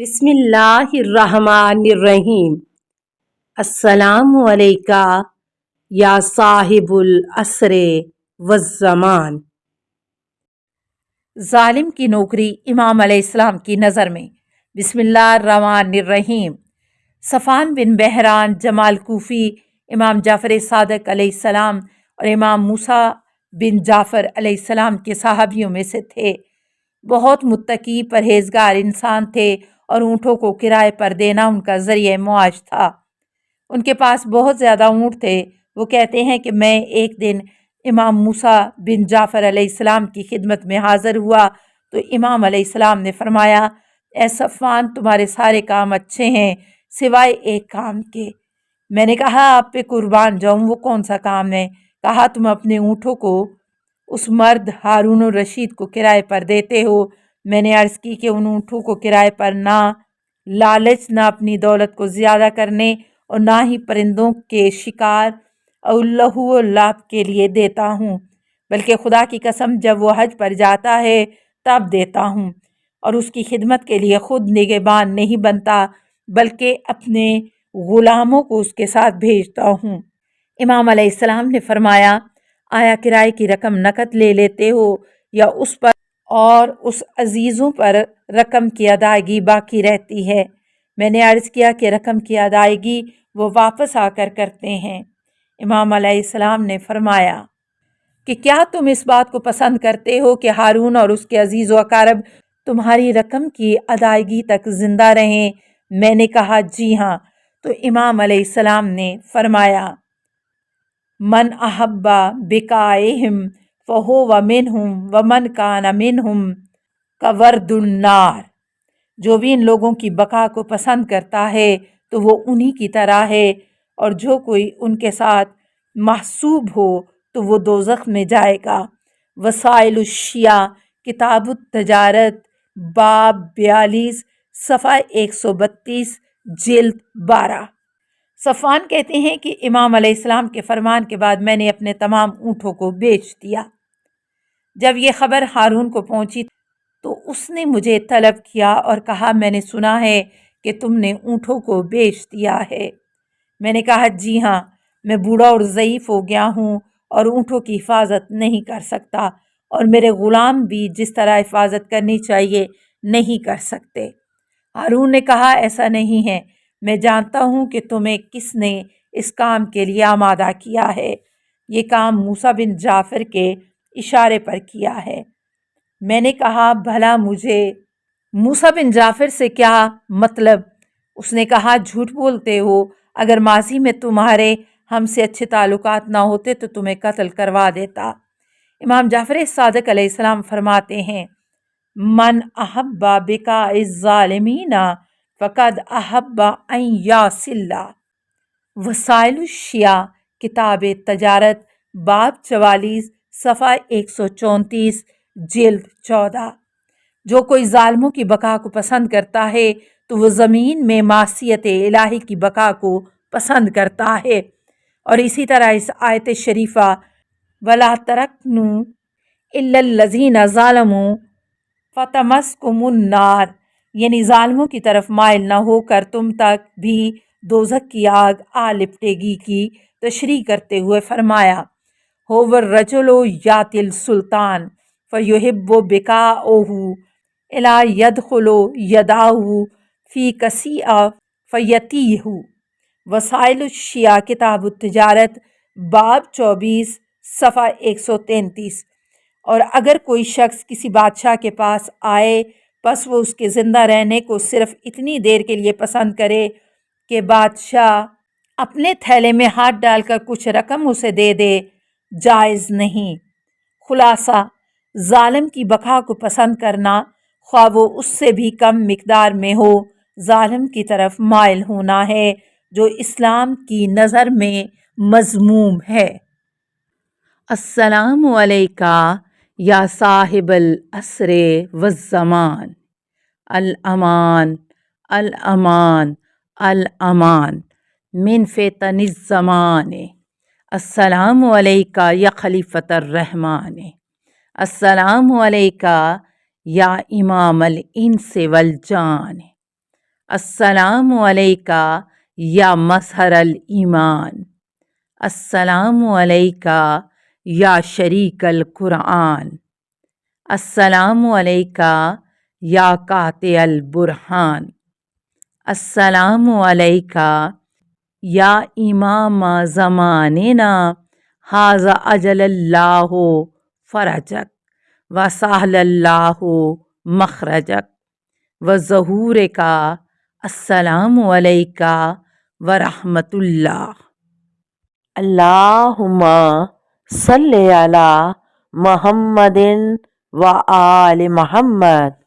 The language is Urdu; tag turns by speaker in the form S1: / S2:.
S1: بسم اللہ الرحمن الرحیم۔ السلام علیکہ یا صاحب العصر والزمان۔ ظالم کی نوکری امام علیہ السلام کی نظر میں۔ بسم اللہ الرحمن الرحیم۔ صفوان بن بہران جمال کوفی امام جعفر صادق علیہ السلام اور امام موسیٰ بن جعفر علیہ السلام کے صحابیوں میں سے تھے۔ بہت متقی پرہیزگار انسان تھے اور اونٹوں کو کرائے پر دینا ان کا ذریعہ معاش تھا۔ ان کے پاس بہت زیادہ اونٹ تھے۔ وہ کہتے ہیں کہ میں ایک دن امام موسیٰ بن جعفر علیہ السلام کی خدمت میں حاضر ہوا تو امام علیہ السلام نے فرمایا، اے صفوان، تمہارے سارے کام اچھے ہیں سوائے ایک کام کے۔ میں نے کہا، آپ پہ قربان جاؤں، وہ کون سا کام ہے؟ کہا، تم اپنے اونٹوں کو اس مرد ہارون الرشید کو کرائے پر دیتے ہو۔ میں نے عرض کی کہ ان اونٹوں کو کرائے پر نہ لالچ، نہ اپنی دولت کو زیادہ کرنے اور نہ ہی پرندوں کے شکار اور لہو و لعب کے لیے دیتا ہوں، بلکہ خدا کی قسم جب وہ حج پر جاتا ہے تب دیتا ہوں، اور اس کی خدمت کے لیے خود نگہبان نہیں بنتا بلکہ اپنے غلاموں کو اس کے ساتھ بھیجتا ہوں۔ امام علیہ السلام نے فرمایا، آیا کرائے کی رقم نقد لے لیتے ہو یا اس پر اور اس عزیزوں پر رقم کی ادائیگی باقی رہتی ہے؟ میں نے عرض کیا کہ رقم کی ادائیگی وہ واپس آ کر کرتے ہیں۔ امام علیہ السلام نے فرمایا کہ کیا تم اس بات کو پسند کرتے ہو کہ ہارون اور اس کے عزیز و اقارب تمہاری رقم کی ادائیگی تک زندہ رہیں؟ میں نے کہا، جی ہاں۔ تو امام علیہ السلام نے فرمایا، من احب بقائہم فہو منہم ومن کان منہم کورد النار۔ جو بھی ان لوگوں کی بقا کو پسند کرتا ہے تو وہ انہی کی طرح ہے، اور جو کوئی ان کے ساتھ محسوب ہو تو وہ دوزخ میں جائے گا۔ وسائل الشیعہ کتاب التجارت باب 42 صفحہ 132 جلد 12۔ صفوان کہتے ہیں کہ امام علیہ السلام کے فرمان کے بعد میں نے اپنے تمام اونٹوں کو بیچ دیا۔ جب یہ خبر ہارون کو پہنچی تو اس نے مجھے طلب کیا اور کہا، میں نے سنا ہے کہ تم نے اونٹوں کو بیچ دیا ہے۔ میں نے کہا، جی ہاں، میں بوڑھا اور ضعیف ہو گیا ہوں اور اونٹوں کی حفاظت نہیں کر سکتا، اور میرے غلام بھی جس طرح حفاظت کرنی چاہیے نہیں کر سکتے۔ ہارون نے کہا، ایسا نہیں ہے، میں جانتا ہوں کہ تمہیں کس نے اس کام کے لیے آمادہ کیا ہے۔ یہ کام موسیٰ بن جعفر کے اشارے پر کیا ہے۔ میں نے کہا، بھلا مجھے موسیٰ بن جعفر سے کیا مطلب؟ اس نے کہا، جھوٹ بولتے ہو، اگر ماضی میں تمہارے ہم سے اچھے تعلقات نہ ہوتے تو تمہیں قتل کروا دیتا۔ امام جعفر صادق علیہ السلام فرماتے ہیں، من احب بقاء الظالمین فقد احب ان یصل۔ وسائل الشیعہ کتاب تجارت باب 44 صفحہ 134 جلد 14۔ جو کوئی ظالموں کی بقا کو پسند کرتا ہے تو وہ زمین میں معصیت الہی کی بقا کو پسند کرتا ہے، اور اسی طرح اس آیت شریفہ وَلَا تَرَكْنُوا إِلَّا الَّذِينَ ظَلَمُوا فَتَمَسْكُمُ النَّارُ، یعنی ظالموں کی طرف مائل نہ ہو کر تم تک بھی دوزخ کی آگ آ لپٹے گی کی تشریح کرتے ہوئے فرمایا، هو الرجل یاتی السلطان فیحب بقاءہ الا یدخل یداہ فی کسیء فیتیہ۔ وسائل الشیعہ کتاب التجارت باب 24 صفحہ 133۔ اور اگر کوئی شخص کسی بادشاہ کے پاس آئے پس وہ اس کے زندہ رہنے کو صرف اتنی دیر کے لیے پسند کرے کہ بادشاہ اپنے تھیلے میں ہاتھ ڈال کر کچھ رقم اسے دے دے، جائز نہیں۔ خلاصہ، ظالم کی بقا کو پسند کرنا، خواہ وہ اس سے بھی کم مقدار میں ہو، ظالم کی طرف مائل ہونا ہے، جو اسلام کی نظر میں مذموم ہے۔ السلام علیکہ یا صاحب العصر والزمان۔ الامان الامان الامان من فتن الزمان۔ السلام علیکہ یا خلیفۃ الرحمن۔ السلام علیکہ یا امام الانس والجان۔ السلام علیکہ یا مظہر الایمان، السلام علیکہ یا شریک القرآن، السلام علیکہ یا قاطع البرہان، السلام علیکہ یا امام زماننا ھذا اجل اللہ فرجک وسہل اللہ مخرجک وظہور کا، السلام علیکہ ورحمۃ اللہ۔ اللہم صلی علی محمد و آل محمد۔